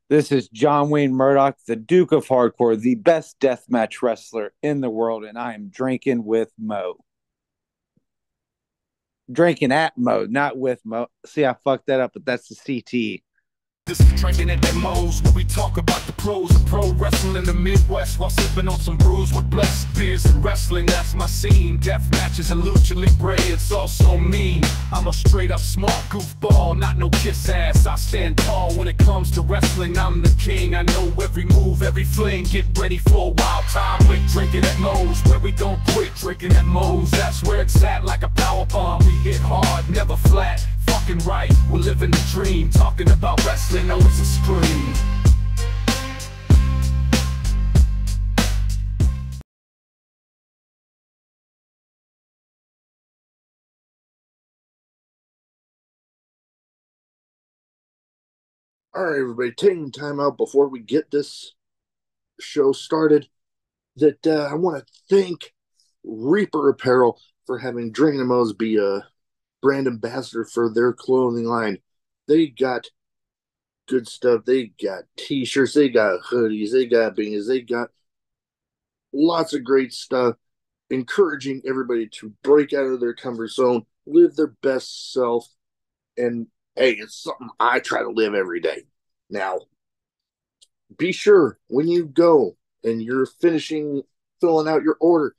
This is John Wayne Murdoch, the Duke of Hardcore, the best deathmatch wrestler in the world, and I am drinking with Mo. Drinking at Mo, not with Mo. See, I fucked that up, but that's the CT. This is Drinkin at Njpw, where we talk about the pros of pro wrestling in the Midwest while sipping on some brews with blessed beers and wrestling. That's my scene. Death matches and lucha libre, it's also mean. I'm a straight up smart goofball, not no kiss ass. I stand tall when it comes to wrestling. I'm the king. I know every move, every fling. Get ready for a wild time with Drinkin at Mo's, where we don't quit. Drinkin at Mo's, that's where it's at. Like a power bomb, we hit hard, never flat. Fucking right, we're living the dream. Talking about wrestling, always a scream. All right, everybody, taking time out before we get this show started. I want to thank Reaper Apparel for having Drinkinatmos be a brand ambassador for their clothing line. They got good stuff. They got t-shirts, they got hoodies, they got beanies, they got lots of great stuff, encouraging everybody to break out of their comfort zone, live their best self, and hey, it's something I try to live every day. Now, be sure when you go and you're finishing filling out your order,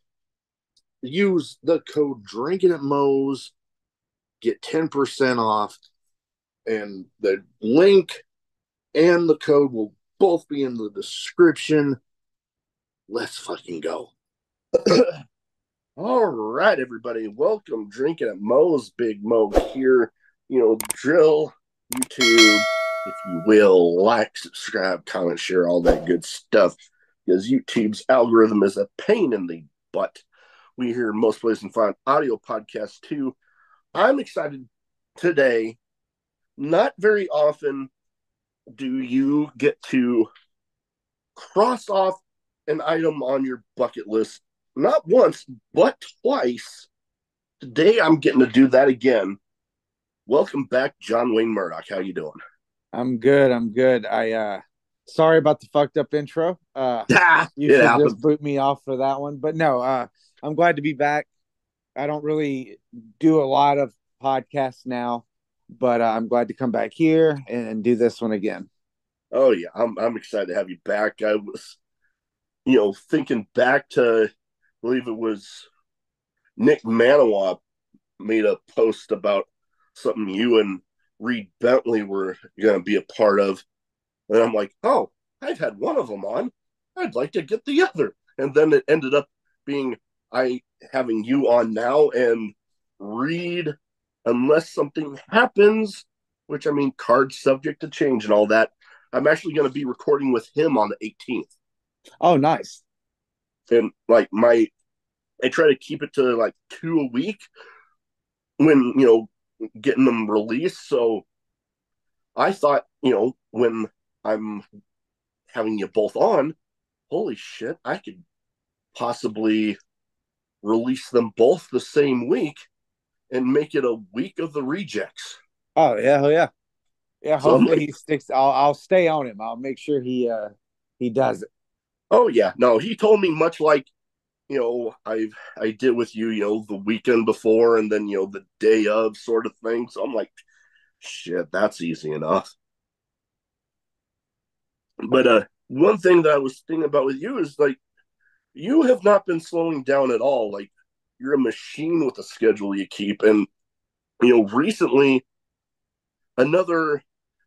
use the code Drinkin at Mo's, get 10% off, and the link and the code will both be in the description. Let's fucking go. All right, everybody, welcome. Drinkin at Mo's. Big Mo here. Drill, YouTube, if you will, like, subscribe, comment, share, all that good stuff, because YouTube's algorithm is a pain in the butt. We hear most places and find audio podcasts too. I'm excited today. Not very often do you get to cross off an item on your bucket list. Not once, but twice. Today I'm getting to do that again. Welcome back, John Wayne Murdoch. How you doing? I'm good. I'm good. Sorry about the fucked up intro. You It should happens. just boot me off for that one. But no, I'm glad to be back. I don't really do a lot of podcasts now, but I'm glad to come back here and do this one again. Oh yeah, I'm excited to have you back. I was, thinking back to, I believe it was Nick Manoa made a post about something you and Reed Bentley were going to be a part of, and I'm like, oh, I've had one of them on. I'd like to get the other, and then it ended up being I having you on now and Reed, unless something happens, which I mean, cards subject to change and all that. I'm actually going to be recording with him on the 18th. Oh, nice. And like I try to keep it to like 2 a week when, getting them released. So I thought, when I'm having you both on, holy shit, I could possibly release them both the same week and make it a week of the rejects. Oh yeah, hell yeah. Yeah, So I'm hopefully like, he sticks. I'll stay on him. I'll make sure he does it. oh yeah, no, he told me much like, I did with you, the weekend before and then, the day of sort of thing. So I'm like, shit, that's easy enough. But one thing that I was thinking about with you is like you have not been slowing down at all. Like you're a machine with the schedule you keep. And, recently another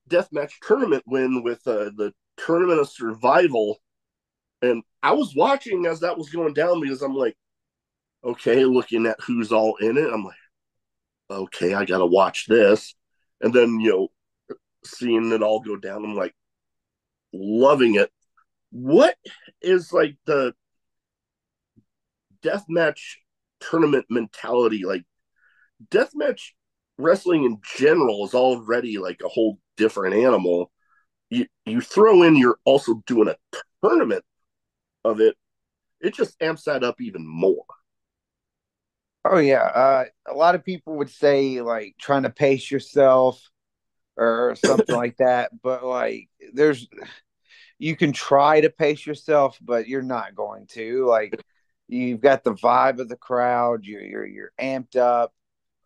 deathmatch tournament win with the Tournament of Survival. And I was watching as that was going down because I'm like, okay, looking at who's all in it, I'm like, okay, I gotta watch this. And then, seeing it all go down, I'm like, loving it. What is like the deathmatch tournament mentality? Like, deathmatch wrestling in general is already like a whole different animal. You throw in, you're also doing a tournament of it, it just amps that up even more. Oh yeah. A lot of people would say like trying to pace yourself or something like that. But like, you can try to pace yourself, but you're not going to. Like, you've got the vibe of the crowd. You're amped up.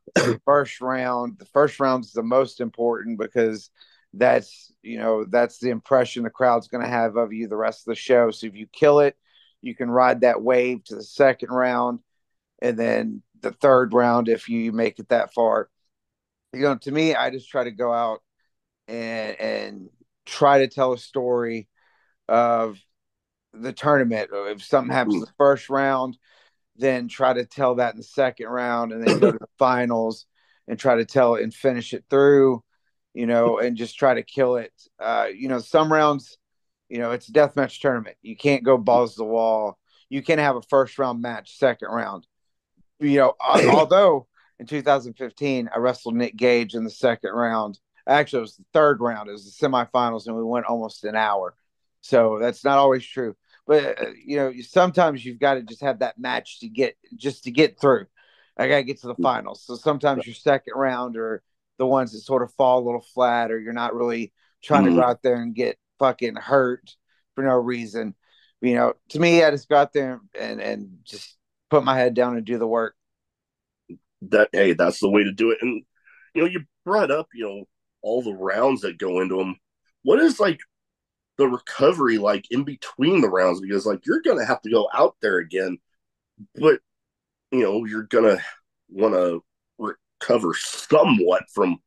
It's the first round. The first round is the most important because that's the impression the crowd's going to have of you the rest of the show. So if you kill it, you can ride that wave to the second round, and then the third round if you make it that far. To me, I just try to go out and try to tell a story of the tournament. If something happens in Mm. the first round, then try to tell that in the second round, and then go to the finals and try to tell it and finish it through, and just try to kill it. Some rounds, it's a deathmatch tournament. You can't go balls to the wall. You can have a first round match, second round. Although in 2015, I wrestled Nick Gage in the second round. Actually, it was the third round. It was the semifinals, and we went almost an hour. So that's not always true. But sometimes you've got to just have that match to get through. I got to get to the finals. So sometimes your second round are the ones that sort of fall a little flat, or you're not really trying to go Mm. out there and get fucking hurt for no reason. To me, I just go out there and just put my head down and do the work. That's the way to do it. And you brought up all the rounds that go into them. What is like the recovery like in between the rounds? Because like you're gonna have to go out there again, but you're gonna want to recover somewhat from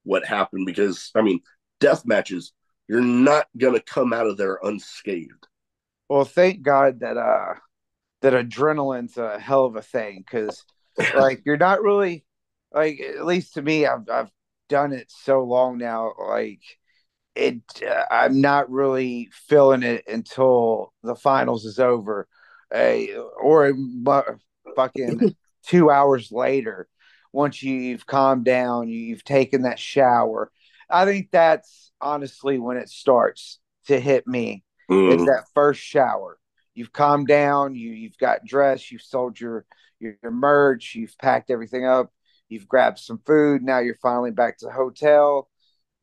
what happened. Because I mean, death matches, you're not gonna come out of there unscathed. Well, thank God that adrenaline's a hell of a thing, because like you're not really, like, at least to me, I've done it so long now, like it I'm not really feeling it until the finals is over, or fucking 2 hours later, once you've calmed down, you've taken that shower. I think that's honestly when it starts to hit me, is Mm. that first shower. You've calmed down, you've got dressed, you've sold your merch, you've packed everything up, you've grabbed some food, now you're finally back to the hotel.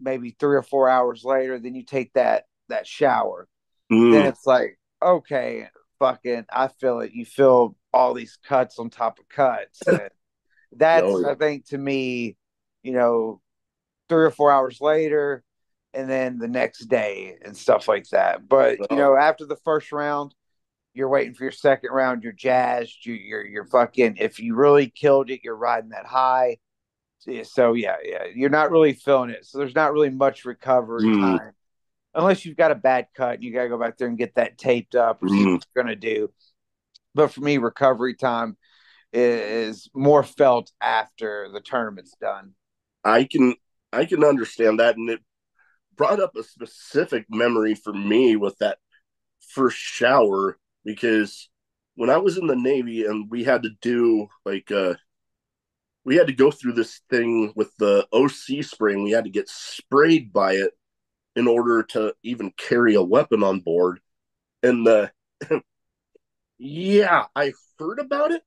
Maybe 3 or 4 hours later, then you take that shower. Then Mm. it's like, okay, fucking, I feel it. You feel all these cuts on top of cuts, and Oh that's, yeah. I think, to me, you know 3 or 4 hours later, and then the next day and stuff like that. But Oh. after the first round, you're waiting for your second round. You're jazzed. You're fucking. If you really killed it, you're riding that high. So yeah, you're not really feeling it. So there's not really much recovery Mm. time unless you've got a bad cut and you got to go back there and get that taped up or see Mm. what you're going to do. But for me, recovery time is more felt after the tournament's done. I can I can understand that, and it brought up a specific memory for me with that first shower. Because when I was in the Navy and we had to do like we had to go through this thing with the OC spray, and we had to get sprayed by it in order to even carry a weapon on board. And yeah, I heard about it,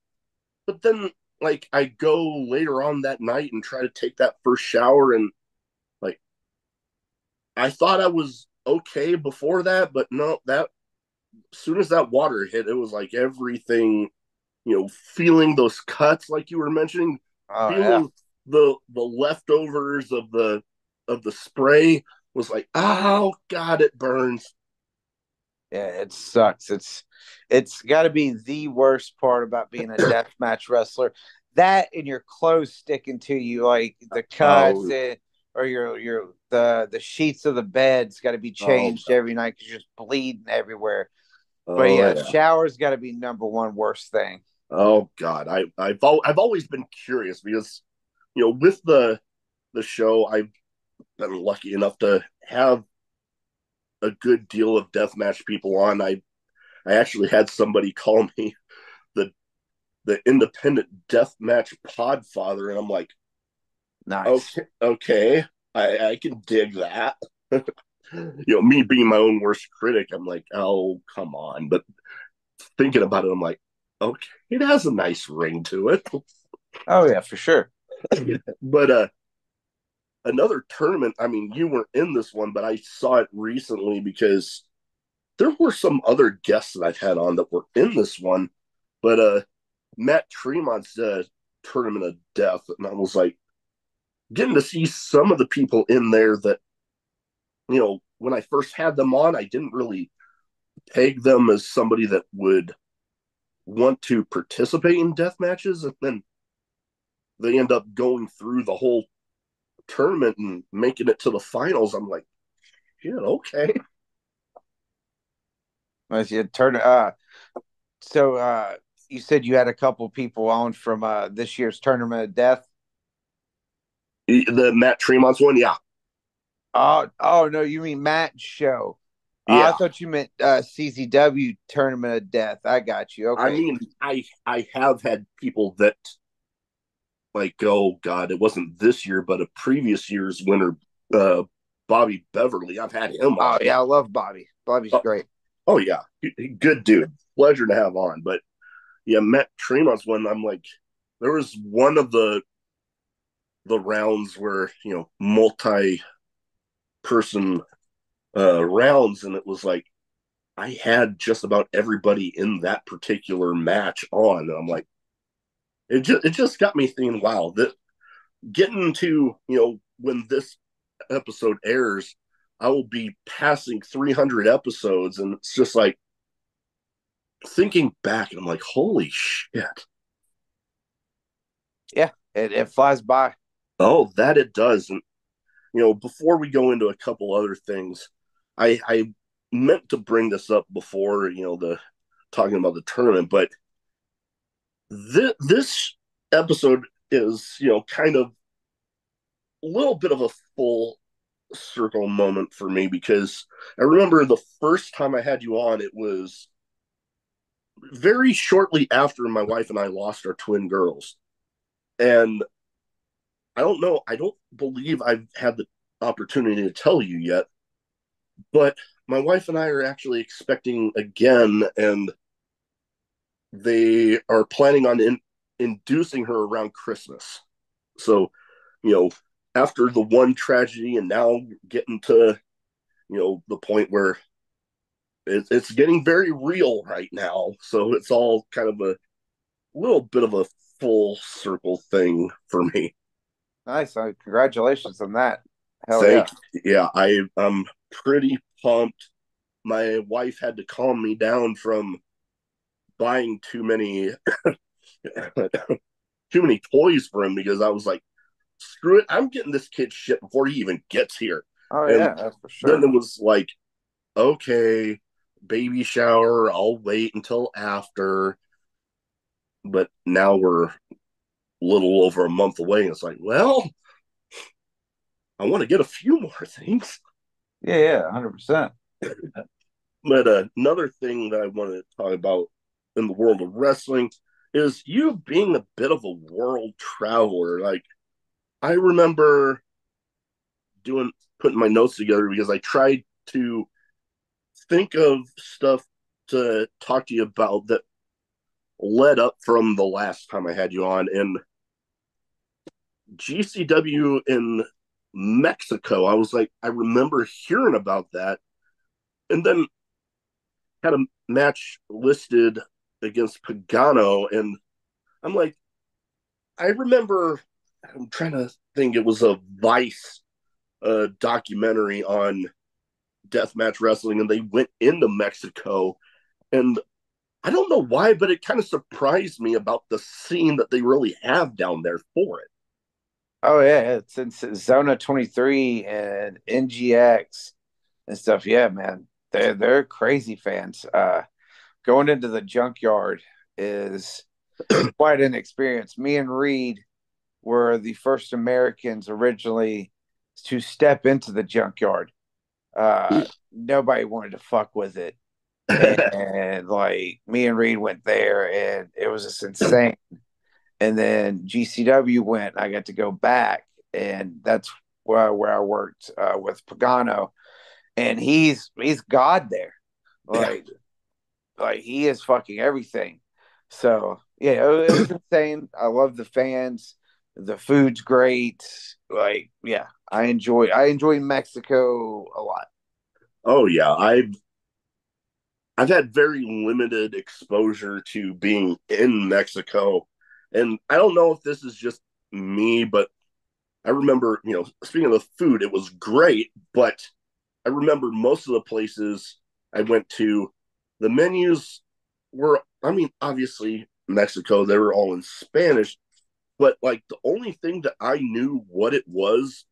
but then like I go later on that night and try to take that first shower, and like I thought I was okay before that, but no, that as soon as that water hit, it was like everything, feeling those cuts like you were mentioning, Oh yeah, feeling the leftovers of the spray was like, oh god, it burns. yeah, it sucks. It's got to be the worst part about being a death match wrestler. That and your clothes sticking to you, like the cuts, Oh, or the sheets of the bed's got to be oh, changed every night because you're just bleeding everywhere. But oh yeah, yeah. showers got to be number one worst thing. Oh god, I've always been curious because with the show I've been lucky enough to have a good deal of deathmatch people on. I actually had somebody call me the independent deathmatch podfather, and I'm like, Nice. okay, I can dig that. Me being my own worst critic, I'm like, oh come on. But thinking about it, I'm like, okay, it has a nice ring to it. Oh yeah, for sure. But another tournament. I mean, you weren't in this one, but I saw it recently because there were some other guests that I've had on that were in this one. But Matt Tremont's Tournament of Death, and I was like getting to see some of the people in there that, when I first had them on, I didn't really peg them as somebody that would want to participate in death matches, and then they end up going through the whole tournament and making it to the finals. I'm like, yeah, okay. As you turn, so you said you had a couple people on from this year's Tournament of Death. The Matt Tremont's one, yeah, Oh no, you mean Matt's show? I yeah. thought you meant CZW Tournament of Death. I got you. I Okay. mean, I have had people that, like, oh god, it wasn't this year, but a previous year's winner, Bobby Beverly. I've had him Oh on. yeah, I love Bobby. Bobby's Oh, great. oh yeah, good dude. Pleasure to have on. But yeah, Matt Tremont's one. I'm like, there was one of the rounds where multi person rounds, and it was like I had just about everybody in that particular match on, and I'm like, it just got me thinking, wow, that getting to when this episode airs, I will be passing 300 episodes, and it's just like thinking back, and I'm like, holy shit. Yeah, it flies by. Oh, that it does. And before we go into a couple other things, I meant to bring this up before, the talking about the tournament, but this episode is, kind of a little bit of a full circle moment for me, because I remember the first time I had you on, it was very shortly after my wife and I lost our twin girls. And I don't know, I don't believe I've had the opportunity to tell you yet, but my wife and I are actually expecting again, and they are planning on inducing her around Christmas. So, you know, after the one tragedy, and now getting to, the point where it's getting very real right now. So it's all kind of a little bit of a full circle thing for me. Nice. Congratulations on that. Hell yeah. Thank Yeah, I'm pretty pumped. My wife had to calm me down from buying too many toys for him, because I was like, screw it, I'm getting this kid shit before he even gets here. Oh And yeah, that's for then sure. it was like, okay, baby shower, I'll wait until after. But now we're a little over a month away, and it's like, well, I want to get a few more things. Yeah, yeah, 100%. But another thing that I wanted to talk about in the world of wrestling is you being a bit of a world traveler. Like, I remember putting my notes together because I tried to think of stuff to talk to you about that led up from the last time I had you on. And GCW in Mexico, I was like, I remember hearing about that, and then had a match listed against Pagano, and I'm like, I remember. I'm trying to think. It was a Vice documentary on deathmatch wrestling, and they went into Mexico, and I don't know why, but it kind of surprised me about the scene that they really have down there for it. Oh yeah, it's in Zona 23 and NGX and stuff. Yeah, man. They're crazy fans. Going into the junkyard is quite an experience. Me and Reed were the first Americans originally to step into the junkyard. Nobody wanted to fuck with it. And like me and Reed went there and it was just insane. And then GCW went, I got to go back, and that's where I worked with Pagano, and he's God there. Yeah, Like he is fucking everything. So yeah, it was insane. I love the fans. The food's great. Like, yeah, I enjoy Mexico a lot. Oh yeah, I've had very limited exposure to being in Mexico, and I don't know if this is just me, but I remember, speaking of the food, it was great, but I remember most of the places I went to, the menus were, I mean, obviously Mexico, they were all in Spanish, but like the only thing that I knew what it was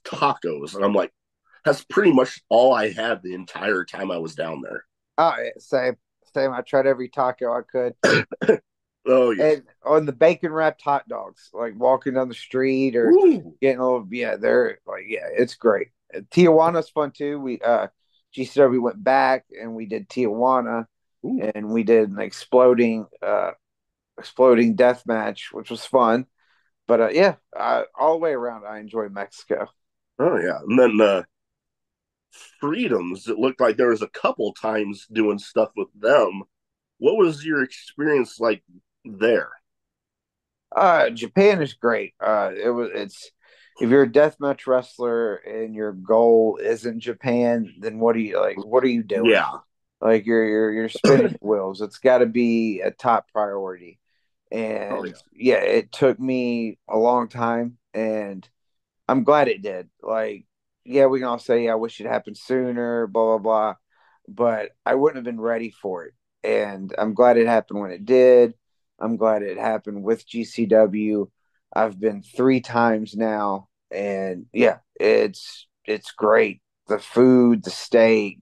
tacos. And I'm like, that's pretty much all I had the entire time I was down there. Oh, yeah, same. I tried every taco I could. Oh, yeah. And on the bacon wrapped hot dogs, like walking down the street or Ooh, getting a little, yeah, they're like, yeah, it's great. Tijuana's fun too. GCW went back and we did Tijuana ooh. and we did an exploding death match, which was fun. But yeah, all the way around, I enjoy Mexico. Oh, yeah. And then Freedoms, it looked like there was a couple times doing stuff with them. What was your experience like there? Japan is great. It's if you're a deathmatch wrestler and your goal isn't Japan, then what are you like? What are you doing? Yeah. Like you're spinning wheels. It's got to be a top priority. Oh, And yeah. yeah, it took me a long time, and I'm glad it did. Like, yeah, we can all say, yeah, I wish it happened sooner, blah blah blah, but I wouldn't have been ready for it. And I'm glad it happened when it did. I'm glad it happened with GCW. I've been three times now, and yeah, it's great. The food, the steak,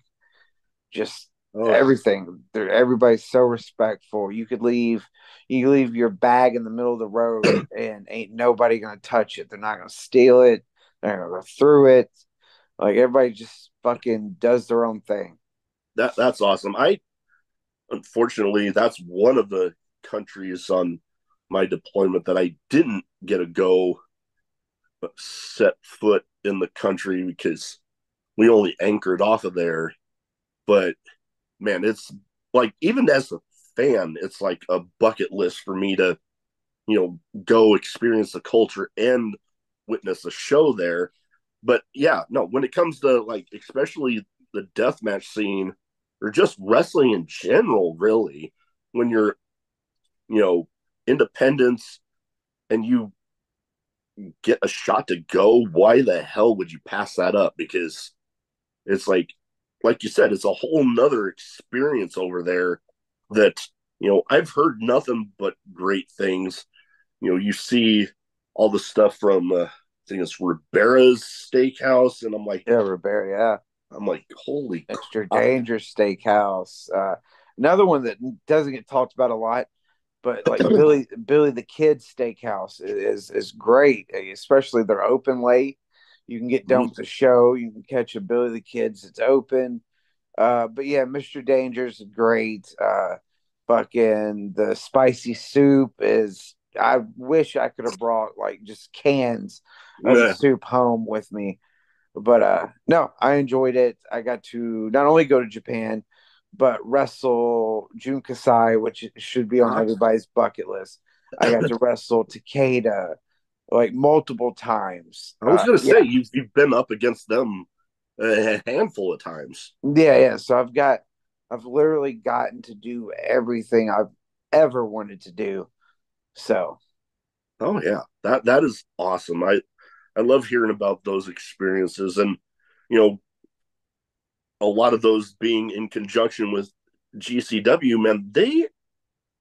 just Oh, yeah. everything. Everybody's so respectful. You leave your bag in the middle of the road, and ain't nobody gonna touch it. They're not gonna steal it. They're gonna go through it. Like everybody just fucking does their own thing. That's awesome. I unfortunately that's one of the countries on my deployment that I didn't get to go set foot in the country because we only anchored off of there. But man, it's like even as a fan, it's like a bucket list for me to, go experience the culture and witness a show there. But yeah, no, when it comes to like especially the deathmatch scene or just wrestling in general, really, when you're, you know, independence and you get a shot to go, why the hell would you pass that up? Because it's like you said, it's a whole nother experience over there that, I've heard nothing but great things. You see all the stuff from, I think it's Ribera's Steakhouse. And Yeah, Rivera, yeah. I'm like, holy Extra crap. Dangerous Steakhouse. Another one that doesn't get talked about a lot, but like Billy the Kid Steakhouse is great, especially they're open late. You can get done with the show. You can catch a Billy the Kids. It's open. But yeah, Mr. Danger's is great. Fucking the spicy soup is. I wish I could have brought like just cans of the Yeah. soup home with me. But no, I enjoyed it. I got to not only go to Japan, but wrestle Jun Kasai, which should be on Uh-huh. everybody's bucket list. I got to wrestle Takeda like multiple times. I was gonna Yeah, say you've been up against them a handful of times. yeah. So I've literally gotten to do everything I've ever wanted to do. So Oh yeah, that is awesome. I love hearing about those experiences, and you know, a lot of those being in conjunction with GCW. Man, they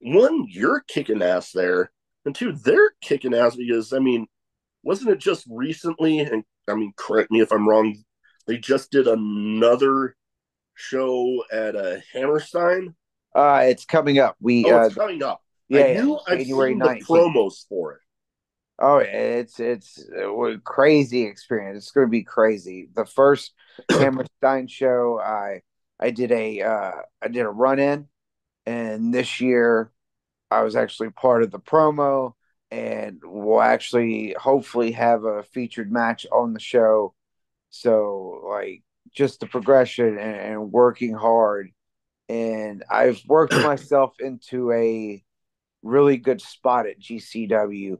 one, you're kicking ass there, and two, they're kicking ass because I mean, wasn't it just recently? And I mean, correct me if I'm wrong. They just did another show at a Hammerstein. it's coming up. We Oh, it's coming up. I yeah, knew I've January seen the 19th. promos for it. Oh, it's a crazy experience. It's going to be crazy. The first Hammerstein show, I did a run in, and this year I was actually part of the promo, and we'll actually hopefully have a featured match on the show. So like just the progression and working hard, and I've worked myself into a really good spot at GCW.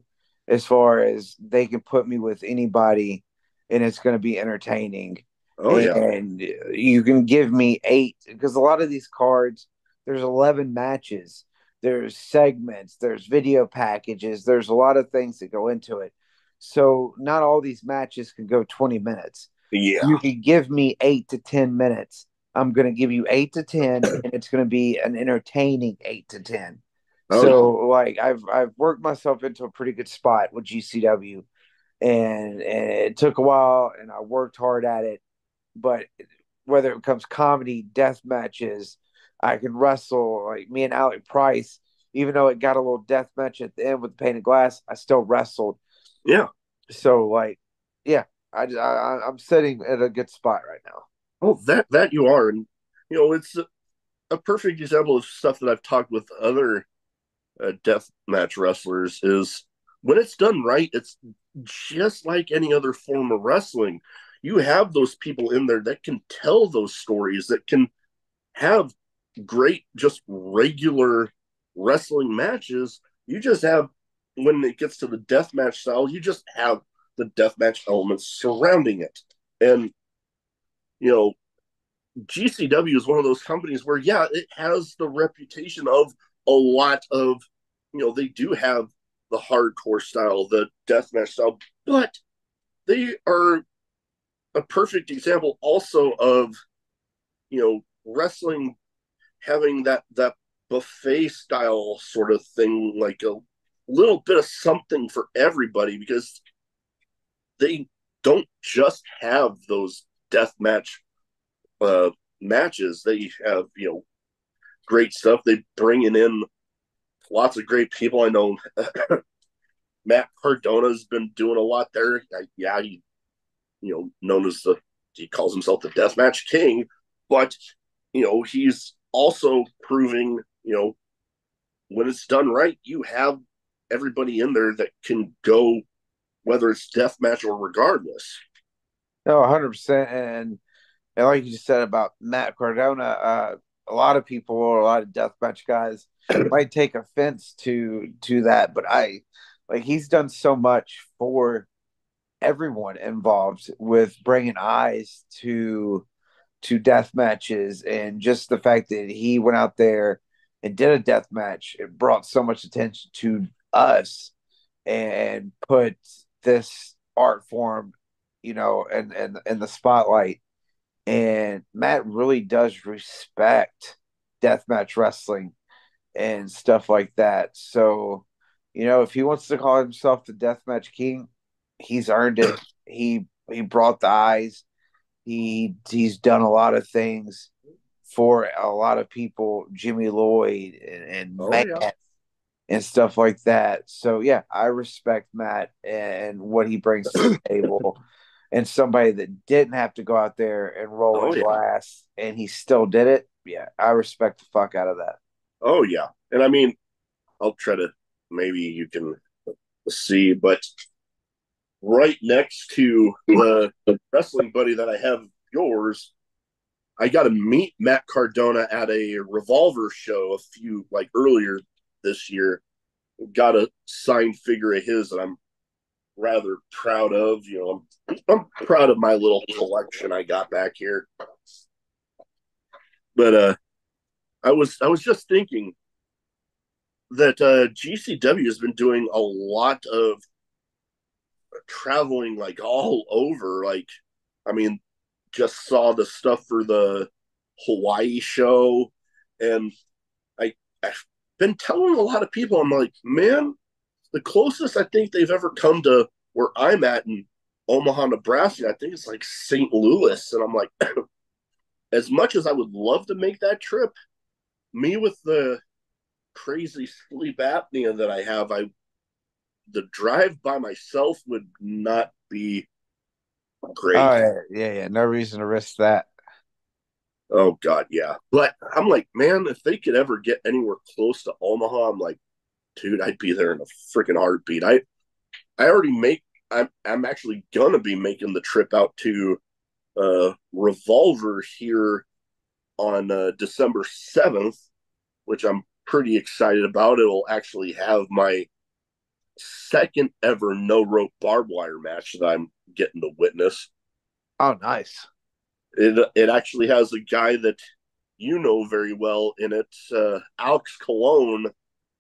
as far as they can put me with anybody and it's going to be entertaining. Oh yeah. And you can give me 8 because a lot of these cards, there's 11 matches, there's segments, there's video packages, there's a lot of things that go into it. So not all these matches can go 20 minutes. Yeah. You can give me 8 to 10 minutes. I'm going to give you 8 to 10, and it's going to be an entertaining 8 to 10. Oh yeah. So like I've worked myself into a pretty good spot with GCW, and it took a while, and I worked hard at it. But whether it becomes comedy, death matches, I can wrestle. Like me and Alec Price, even though it got a little death match at the end with the pane of glass, I still wrestled. Yeah. So like, yeah, I'm sitting at a good spot right now. Oh, that you are, and it's a perfect example of stuff that I've talked with other death match wrestlers. Is when it's done right, it's just like any other form of wrestling. You have those people in there that can tell those stories, that can have great, just regular wrestling matches. You just have, when it gets to the death match style, you just have the death match elements surrounding it. And, you know, GCW is one of those companies where, yeah, it has the reputation of a lot of, they do have the hardcore style, the deathmatch style, but they are a perfect example also of, wrestling having that buffet style sort of thing, like a little bit of something for everybody, because they don't just have those deathmatch matches. They have great stuff. They bringing in lots of great people. I know Matt Cardona's been doing a lot there. Yeah, he known as he calls himself the Deathmatch King, but he's also proving when it's done right, you have everybody in there that can go, whether it's deathmatch or regardless. No, 100%. And like you just said about Matt Cardona, a lot of people or a lot of deathmatch guys might take offense to that, but he's done so much for everyone involved with bringing eyes to death matches, and just the fact that he went out there and did a death match, it brought so much attention to us and put this art form, in the spotlight. And Matt really does respect deathmatch wrestling and stuff like that. So, if he wants to call himself the deathmatch king, he's earned it. He brought the eyes. He's done a lot of things for a lot of people, Jimmy Lloyd and Oh yeah. Matt and stuff like that. So yeah, I respect Matt and what he brings to the table. And somebody that didn't have to go out there and roll Oh in yeah. glass, and he still did it. Yeah, I respect the fuck out of that. Oh yeah. And I mean, I'll try to, maybe you can see, but right next to the wrestling buddy that I have, yours, I got to meet Matt Cardona at a Revolver show a few, like, earlier this year. Got a signed figure of his that I'm rather proud of. I'm proud of my little collection I got back here. But I was just thinking that GCW has been doing a lot of traveling, like, all over. Like, I mean, just saw the stuff for the Hawaii show, and I've been telling a lot of people, I'm like, man, the closest I think they've ever come to where I'm at in Omaha, Nebraska, I think it's like St. Louis. And I'm like, as much as I would love to make that trip, me with the crazy sleep apnea that I have, the drive by myself would not be great. Oh yeah. No reason to risk that. Oh God, yeah. But I'm like, man, if they could ever get anywhere close to Omaha, I'm like, dude, I'd be there in a freaking heartbeat. I already make. I'm actually gonna be making the trip out to Revolver here on December 7th, which I'm pretty excited about. It'll actually have my second ever no rope barbed wire match that I'm getting to witness. Oh, nice. It actually has a guy that you know very well in it, Alex Colon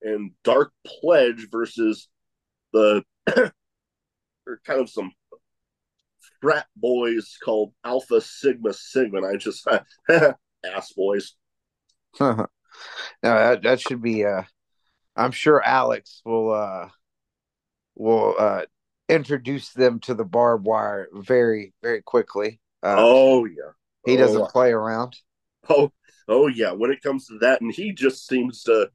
and Dark Pledge versus the or kind of some frat boys called Alpha Sigma Sigma. And I just ass boys. No, that should be. I'm sure Alex will introduce them to the barbed wire very very quickly. Oh yeah. He doesn't Oh play around. oh oh yeah. When it comes to that, and he just seems to,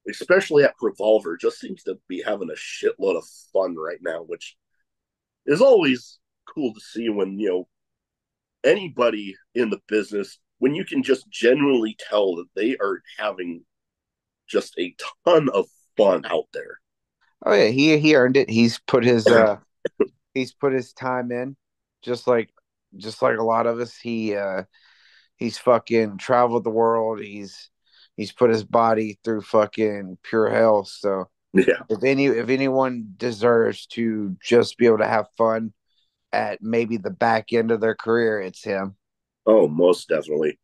especially at Revolver, just seems to be having a shitload of fun right now, which is always cool to see when, anybody in the business, when you can just genuinely tell that they are having just a ton of fun out there. Oh yeah, he earned it. He's put his time in, just like a lot of us. He's fucking traveled the world. He's put his body through fucking pure hell. So Yeah. if anyone deserves to just be able to have fun at maybe the back end of their career, it's him. Oh, most definitely.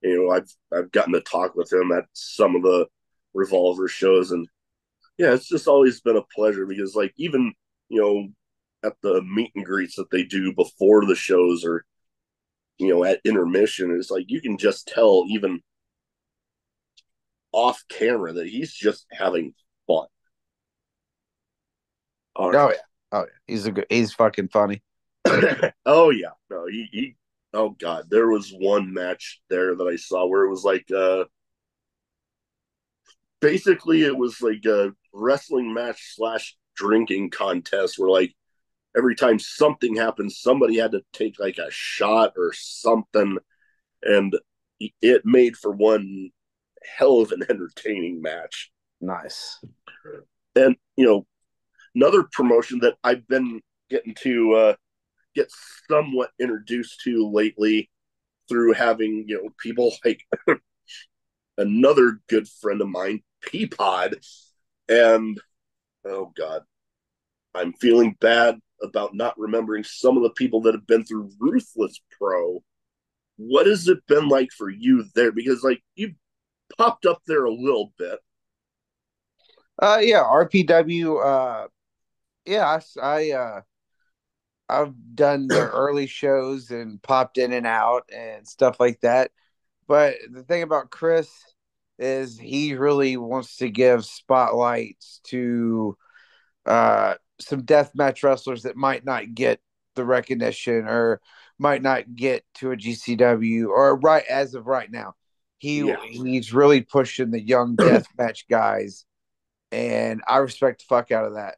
I've gotten to talk with him at some of the Revolver shows, and yeah, it's just always been a pleasure because, like, even at the meet and greets that they do before the shows, or at intermission, it's like you can just tell even off camera that he's just having fun. All Oh right. yeah, oh yeah. He's fucking funny. Oh yeah, no, he. Oh god, there was one match there that I saw where it was like, basically it was like a wrestling match slash drinking contest where, like, every time something happened, somebody had to take like a shot or something, and it made for one hell of an entertaining match. Nice. And another promotion that I've been getting to get somewhat introduced to lately through having people like another good friend of mine, Peapod, and oh god, I'm feeling bad about not remembering some of the people that have been through Ruthless Pro. What has it been like for you there? Because, like, you popped up there a little bit. Yeah, RPW. Yeah, I've done the early shows and popped in and out and stuff like that. But the thing about Chris is he really wants to give spotlights to some deathmatch wrestlers that might not get the recognition or might not get to a GCW or right as of right now. Yeah. He's really pushing the young deathmatch guys, and I respect the fuck out of that.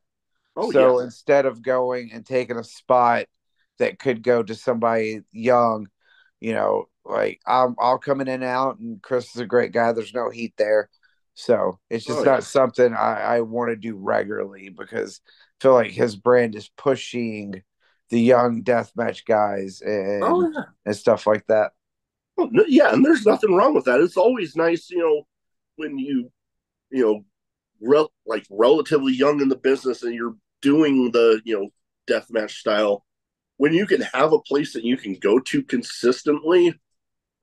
Oh yeah. So instead of going and taking a spot that could go to somebody young, like I'll come in and out, and Chris is a great guy. There's no heat there, so it's Oh just yeah. not something I want to do regularly because I feel like his brand is pushing the young deathmatch guys Oh yeah. and stuff like that. Oh, no, yeah, and there's nothing wrong with that. It's always nice, when you know, like relatively young in the business and you're doing the, deathmatch style. When you can have a place that you can go to consistently,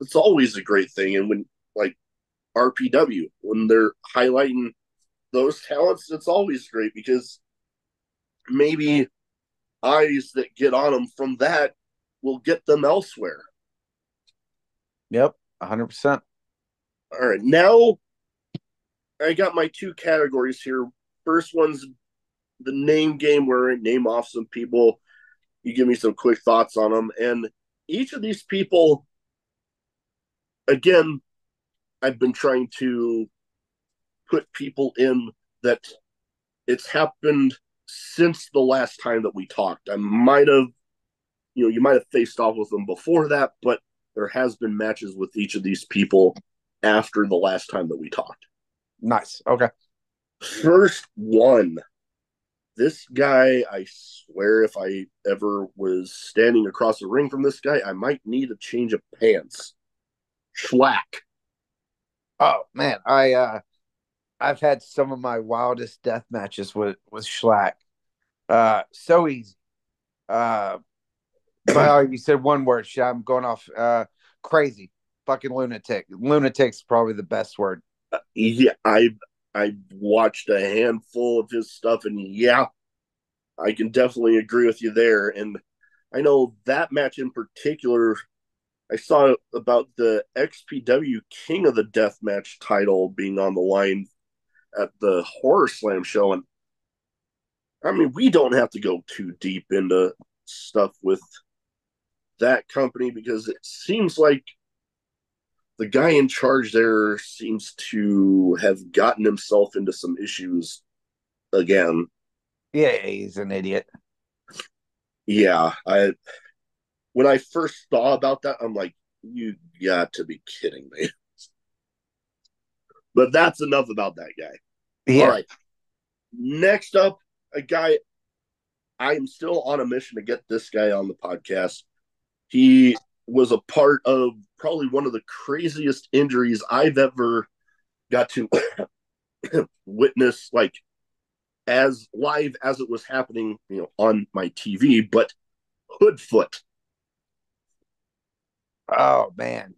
it's always a great thing. And when, like, RPW, when they're highlighting those talents, it's always great because maybe eyes that get on them from that will get them elsewhere. Yep, 100%. All right, now I got my two categories here. First one's the name game, where I name off some people. You give me some quick thoughts on them. And each of these people, again, I've been trying to put people in that it's happened since the last time that we talked. I might have, you might have faced off with them before that, but there has been matches with each of these people after the last time that we talked. Nice. Okay. First one, this guy, I swear, if I ever was standing across the ring from this guy, I might need a change of pants. Schlack. Oh man, I've had some of my wildest death matches with Schlack. So easy. Uh, but you said one word. Shit, I'm going off. Crazy, fucking lunatic. Lunatic's probably the best word. Yeah, I've watched a handful of his stuff, and yeah, I can definitely agree with you there. And I know that match in particular, I saw about the XPW King of the Deathmatch title being on the line at the Horror Slam show. And I mean, we don't have to go too deep into stuff with that company because it seems like the guy in charge there seems to have gotten himself into some issues again. Yeah, he's an idiot. Yeah, I when I first saw about that, I'm like, you got to be kidding me. But that's enough about that guy. All Yeah. right. Next up, a guy I'm still on a mission to get this guy on the podcast. He was a part of probably one of the craziest injuries I've ever got to witness, like as live as it was happening, on my TV. But Hoodfoot. Oh man.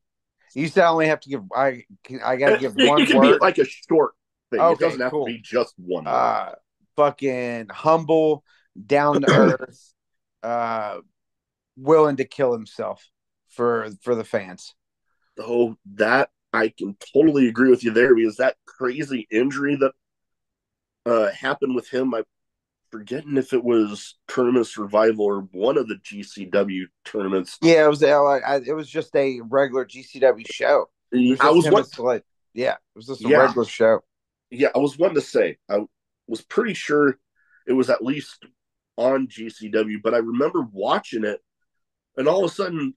You said I only have to give. I got to give It one can be word. like a short thing. It Okay, doesn't have to cool. be just one word. Fucking humble, down to earth, uh, willing to kill himself for the fans. Oh, that I can totally agree with you there because that crazy injury that happened with him, I'm forgetting if it was Tournament Survival or one of the GCW tournaments. Yeah, it was just a regular GCW show. It was I just was him one, and Slade. Yeah, it was just a yeah, regular show. yeah, I was one to say. I was pretty sure it was at least on GCW, but I remember watching it, and all of a sudden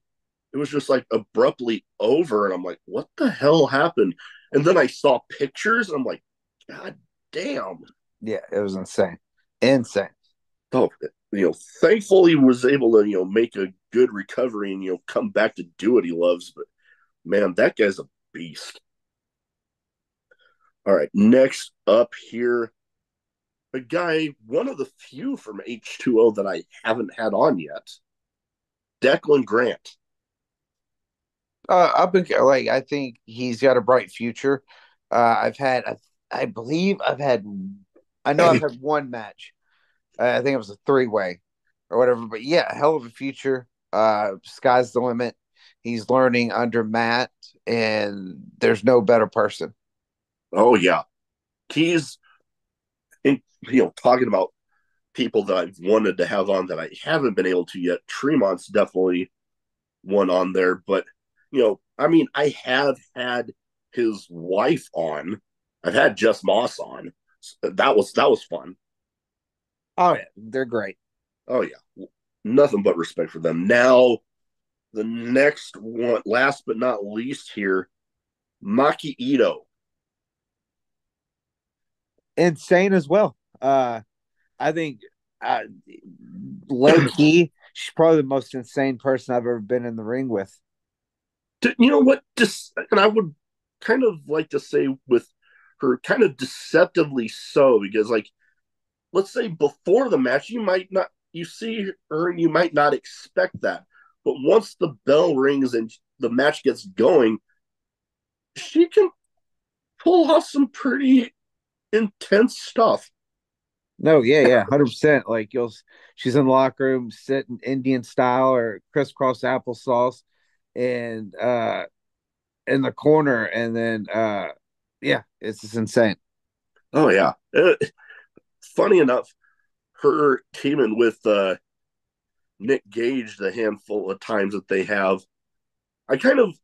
it was just like abruptly over, and I'm like, what the hell happened? And then I saw pictures, and I'm like, God damn. Yeah, it was insane, insane. Oh, thankfully was able to, make a good recovery and, come back to do what he loves. But man, that guy's a beast. All right, next up here, a guy, one of the few from H2O that I haven't had on yet, Declan Grant. I've been like, I think he's got a bright future. I've had, I believe I've had, I know I've had one match. I think it was a three-way or whatever. But yeah, hell of a future. Sky's the limit. He's learning under Matt, and there's no better person. Oh yeah, he's talking about people that I've wanted to have on that I haven't been able to yet. Tremont's definitely one on there, but I mean, I have had his wife on. I've had Jess Moss on. That was fun. Oh yeah, they're great. Oh yeah, nothing but respect for them. Now the next one, last but not least here, Maki Ito. Insane as well. I think uh, low key, she's probably the most insane person I've ever been in the ring with. You know what? Just and I would kind of like to say with her kind of deceptively so because like let's say before the match you see her and you might not expect that, but once the bell rings and the match gets going, she can pull off some pretty intense stuff. No, yeah, 100%. Like she's in the locker room sitting Indian style or crisscross applesauce, and in the corner, and then yeah, it's just insane. Oh yeah. Funny enough, her teaming with Nick Gage the handful of times that they have, I kind of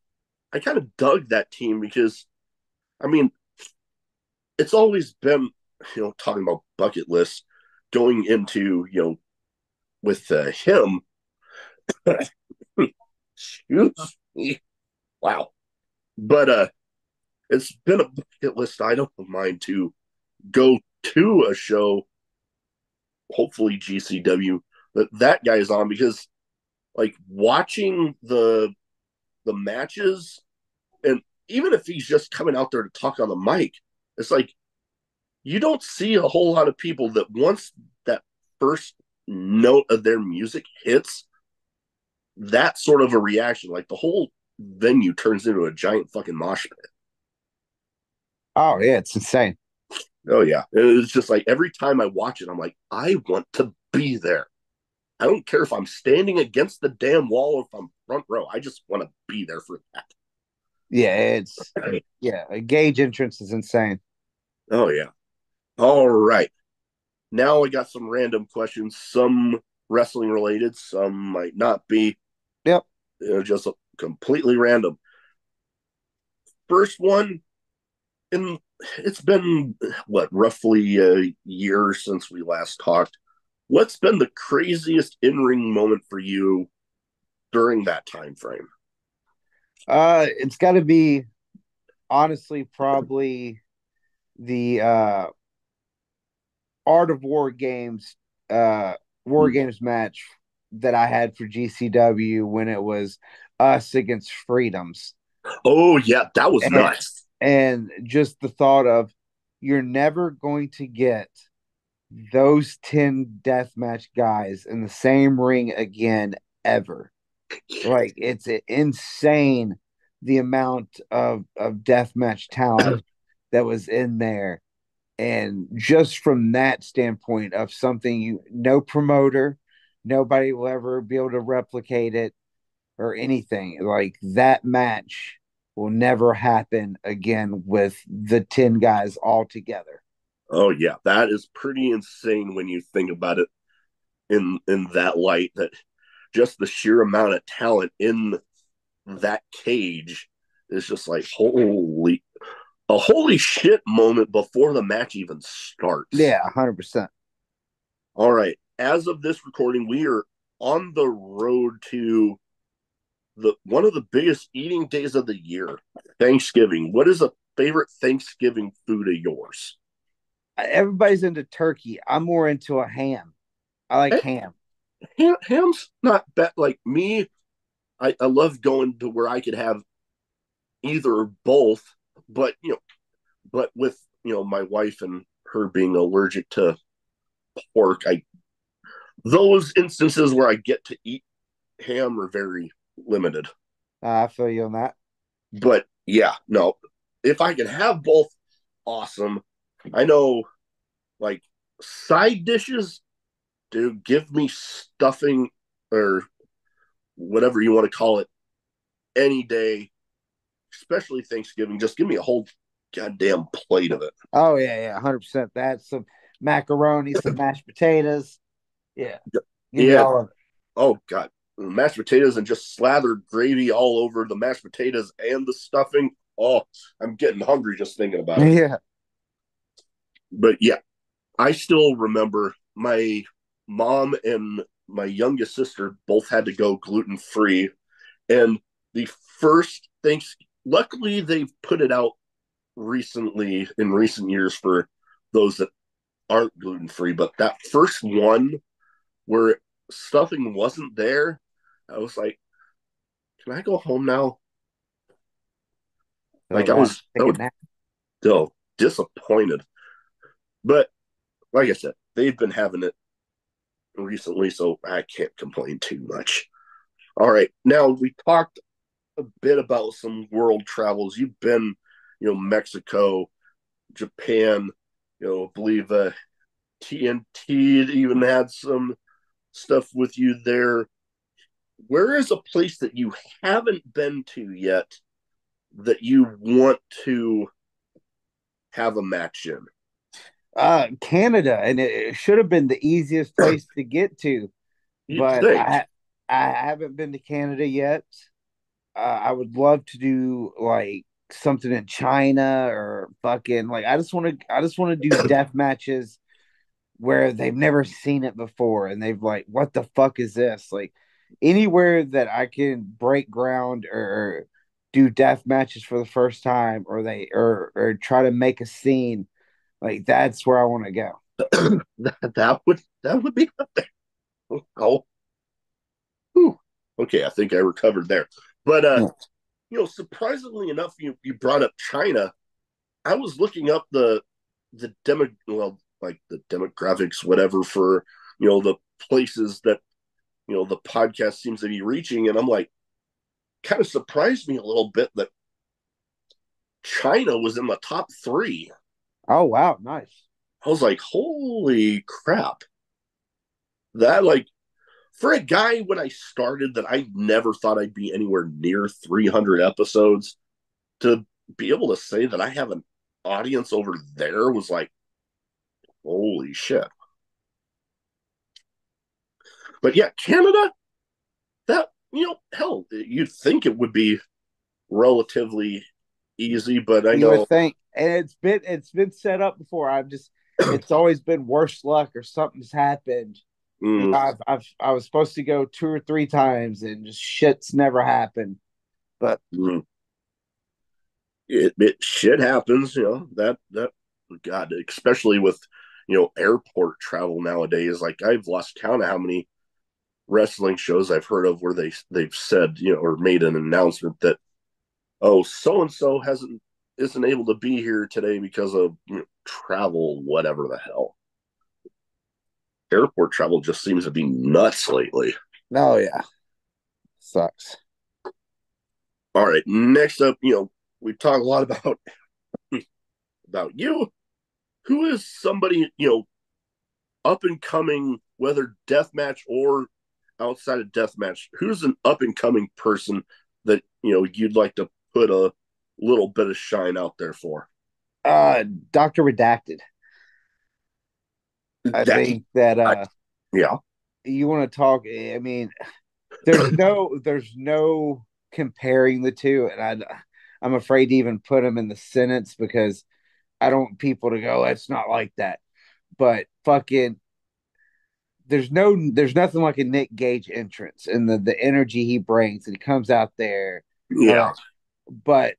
I kind of dug that team because I mean it's always been talking about bucket lists going into with him. Excuse me. Wow. But it's been a bucket list item of mine to go to a show, hopefully GCW, that guy is on because like watching the matches and even if he's just coming out there to talk on the mic, it's like you don't see a whole lot of people that once that first note of their music hits, that sort of a reaction, like the whole venue turns into a giant fucking mosh pit. Oh yeah, it's insane. Oh yeah, it's just like every time I watch it, I'm like, I want to be there. I don't care if I'm standing against the damn wall or if I'm front row. I just want to be there for that. Yeah, it's yeah. A Gage entrance is insane. Oh yeah. All right. Now I got some random questions. Some wrestling related. Some might not be. Yep. Just completely random. First one, in it's been what roughly a year since we last talked. What's been the craziest in-ring moment for you during that time frame? It's got to be honestly probably the Art of War Games War Games match that I had for GCW when it was us against Freedoms. Oh yeah, that was and, nuts. and just the thought of you're never going to get those 10 deathmatch guys in the same ring again ever. Like it's insane the amount of deathmatch talent that was in there. And just from that standpoint of something you no promoter, nobody will ever be able to replicate it or anything. Like that match will never happen again with the 10 guys all together. Oh yeah, that is pretty insane when you think about it in that light. That just the sheer amount of talent in that cage is just like holy shit moment before the match even starts. Yeah, 100%. All right, as of this recording, we are on the road to the one of the biggest eating days of the year, Thanksgiving. What is a favorite Thanksgiving food of yours? Everybody's into turkey. I'm more into a ham. I like ham. Ham's not bad. Like me, I love going to where I could have either or both, but but with my wife and her being allergic to pork, I those instances where I get to eat ham are very limited. I feel you on that. But yeah, no, if I could have both, awesome. I know, like side dishes, dude, give me stuffing or whatever you want to call it any day, especially Thanksgiving. Just give me a whole goddamn plate of it. Oh yeah, yeah, 100%. That's some macaroni, some mashed potatoes. Yeah, give me Yeah. all of Oh god, mashed potatoes and just slathered gravy all over the mashed potatoes and the stuffing. Oh, I'm getting hungry just thinking about it. it. Yeah. But yeah, I still remember my mom and my youngest sister both had to go gluten free, and the first things. Luckily, they've put it out recently in recent years for those that aren't gluten free. But that first one where stuffing wasn't there, I was like, "Can I go home now?" Oh, Like I that was, take a nap. still disappointed. But like I said, they've been having it recently, so I can't complain too much. All right, now we talked a bit about some world travels. You've been, Mexico, Japan. I believe TNT even had some stuff with you there. Where is a place that you haven't been to yet that you want to have a match in? Canada, and it should have been the easiest place to get to, You'd but think. I haven't been to Canada yet. I would love to do like something in China or fucking like I just want to do death matches where they've never seen it before and they've like what the fuck is this? Like anywhere that I can break ground or do death matches for the first time or they or try to make a scene, like that's where I want to go. That would be oh, whew. Okay. I think I recovered there. But Yeah. surprisingly enough, you brought up China. I was looking up the like the demographics, whatever, for the places that the podcast seems to be reaching, and I'm like, kind of surprised me a little bit that China was in the top 3. Oh wow, nice. I was like, holy crap. That, like, for a guy when I started that I never thought I'd be anywhere near 300 episodes, to be able to say that I have an audience over there was like, holy shit. But yeah, Canada, that, hell, you'd think it would be relatively easy, but I You would know. think, and it's been set up before. It's always been worse luck or something's happened. Mm, I was supposed to go 2 or 3 times and just shit's never happened. But mm. It shit happens, that God, especially with airport travel nowadays. Like, I've lost count of how many wrestling shows I've heard of where they've said, or made an announcement that, oh, so and so isn't able to be here today because of travel, whatever the hell. Airport travel just seems to be nuts lately. no, yeah, sucks. All right, next up, we talk a lot about you. Who is somebody, up and coming, whether deathmatch or outside of deathmatch? Who's an up and coming person that you'd like to put a little bit of shine out there for? Doctor Redacted. I That think that I, yeah, you want to talk. I mean, there's no comparing the two, and I'm afraid to even put them in the sentence because I don't want people to go, it's not like that. But fucking, there's nothing like a Nick Gage entrance and the energy he brings, and he comes out there. All yeah, right, but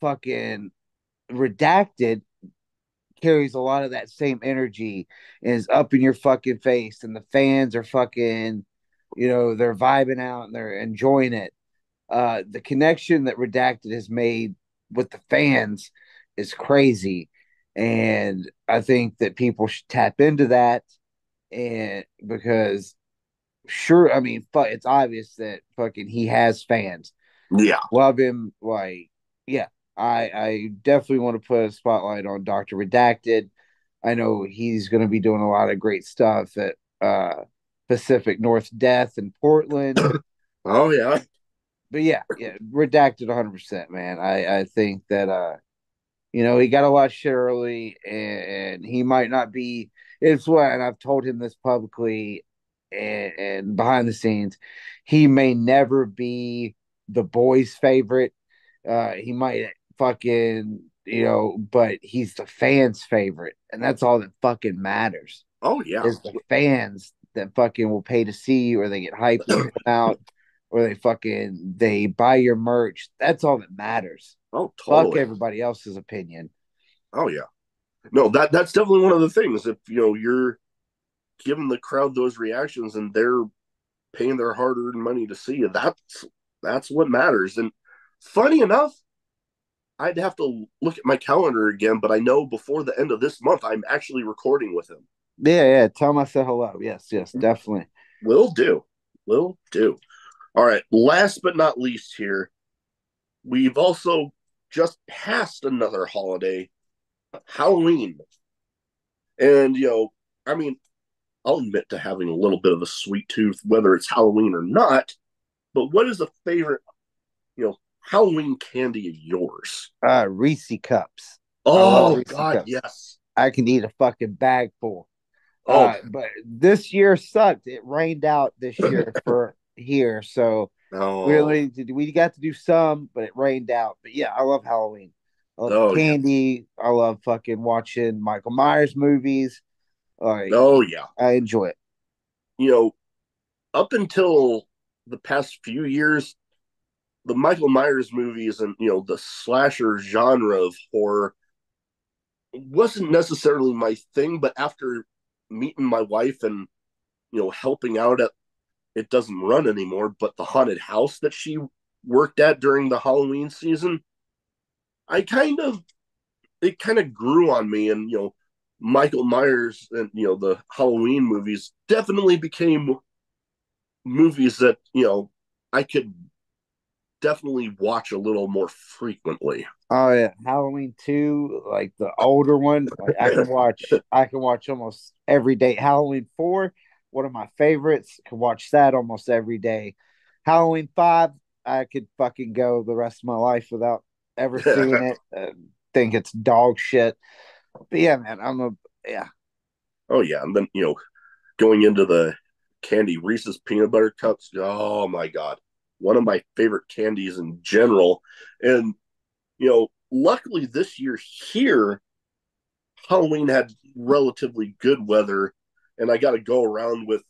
fucking Redacted carries a lot of that same energy and is up in your fucking face, and the fans are fucking, they're vibing out and they're enjoying it. The connection that Redacted has made with the fans is crazy, and I think that people should tap into that. And because sure, I mean, it's obvious that fucking he has fans. yeah. Love him, like, yeah. I definitely want to put a spotlight on Doctor Redacted. I know he's going to be doing a lot of great stuff at Pacific North Death in Portland. Oh yeah. But yeah, yeah, Redacted 100%, man. I think that he got a lot of shit early, and he might not be. It's what, and I've told him this publicly and behind the scenes, he may never be the boys' favorite. He might fucking, but he's the fans' favorite, and that's all that fucking matters. Oh yeah. Is the fans that fucking will pay to see you, or they get hyped when you come out, or they buy your merch. That's all that matters. Oh Fuck totally. everybody else's opinion. Oh yeah. No, that's definitely one of the things. If you're giving the crowd those reactions and they're paying their hard-earned money to see you, that's what matters. And funny enough, I'd have to look at my calendar again, but I know before the end of this month I'm actually recording with him. Yeah, yeah. Tell him I said hello. Yes, yes, definitely. Will do. Will do. All right. Last but not least here, we've also just passed another holiday, Halloween. And, I mean, I'll admit to having a little bit of a sweet tooth, whether it's Halloween or not. But what is a favorite, Halloween candy of yours? Reese cups. I love Oh, Reese God, cups. yes. I can eat a fucking bag full. Oh, But this year sucked. It rained out this year for here, so oh, we got to do some, but it rained out. But yeah, I love Halloween. I love the oh, yeah. candy. I love fucking watching Michael Myers movies. Like, Oh, yeah. I enjoy it. You know, up until the past few years, the Michael Myers movies and, the slasher genre of horror wasn't necessarily my thing. But after meeting my wife and, helping out at, it doesn't run anymore, but the haunted house that she worked at during the Halloween season, I kind of it kind of grew on me, and Michael Myers and the Halloween movies definitely became movies that I could definitely watch a little more frequently. Oh yeah, Halloween 2, like the older one, like I can watch almost every day. Halloween 4, one of my favorites. Can watch that almost every day. Halloween 5, I could fucking go the rest of my life without ever seeing it. Think it's dog shit. But yeah, man, yeah. Oh yeah, and then going into the candy Reese's peanut butter cups. Oh my god, one of my favorite candies in general. And luckily this year here, Halloween had relatively good weather, and I got to go around with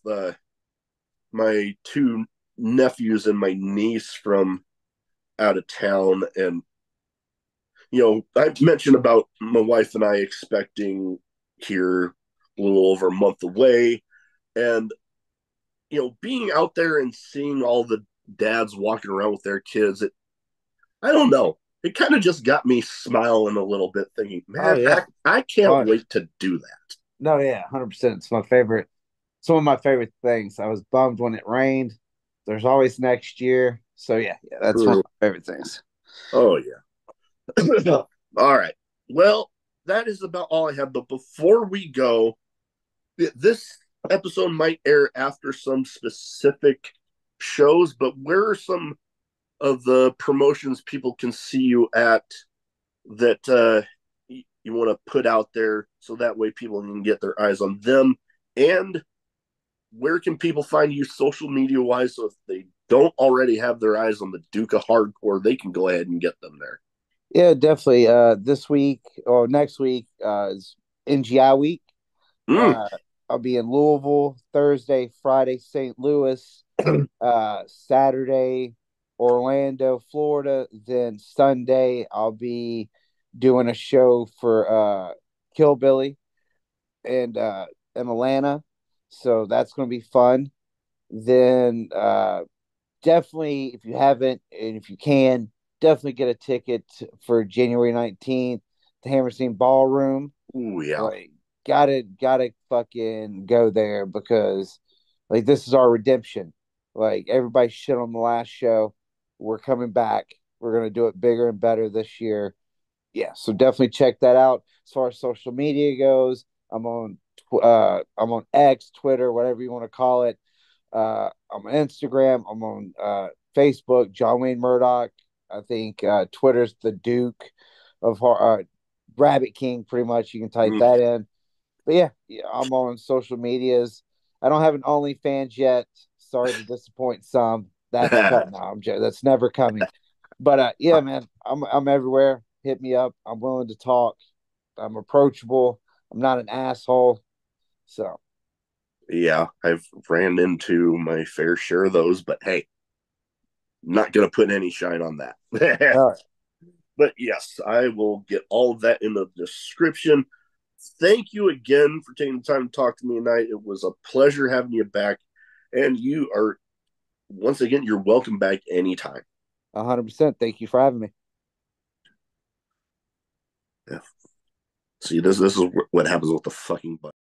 my two nephews and my niece from out of town. And I mentioned about my wife and I expecting here a little over a month away, and being out there and seeing all the dads walking around with their kids, I don't know. It kind of just got me smiling a little bit, thinking, Oh man, yeah. I can't Oh wait to do that. no, yeah, 100%. It's my favorite. It's one of my favorite things. I was bummed when it rained. There's always next year. So yeah, that's one of True. my favorite things. Oh, yeah. All right. Well, that is about all I have. But before we go, this episode might air after some specific shows, but where are some of the promotions people can see you at that you want to put out there so that way people can get their eyes on them? And where can people find you social media wise, so if they don't already have their eyes on the Duke of Hardcore, they can go ahead and get them there? Yeah, definitely. This week or next week is NGI week. Mm. Uh, I'll be in Louisville Thursday, Friday, St. Louis, Saturday, Orlando, Florida. Then Sunday, I'll be doing a show for Kill Billy and in Atlanta. So that's going to be fun. Then definitely, if you haven't and if you can, definitely get a ticket for January 19th, the Hammerstein Ballroom. Ooh, yeah. Like, gotta fucking go there because like this is our redemption. Like everybody shit on the last show. We're coming back. We're gonna do it bigger and better this year. Yeah, so definitely check that out. As far as social media goes, I'm on X, Twitter, whatever you want to call it. I'm on Instagram. I'm on Facebook, John Wayne Murdoch. I think Twitter's the Duke of Rabbit King. Pretty much, you can type Mm. that in. But yeah, I'm on social medias. I don't have an OnlyFans yet. Sorry to disappoint some. That's coming. No, that's never coming. But yeah, man, I'm everywhere. Hit me up. I'm willing to talk. I'm approachable. I'm not an asshole. So, Yeah, I've ran into my fair share of those, but hey, not going to put any shine on that. all right. But yes, I will get all of that in the description. Thank you again for taking the time to talk to me tonight. It was a pleasure having you back. And you are, once again, you're welcome back anytime. 100%. Thank you for having me. Yeah. See, this is what happens with the fucking button.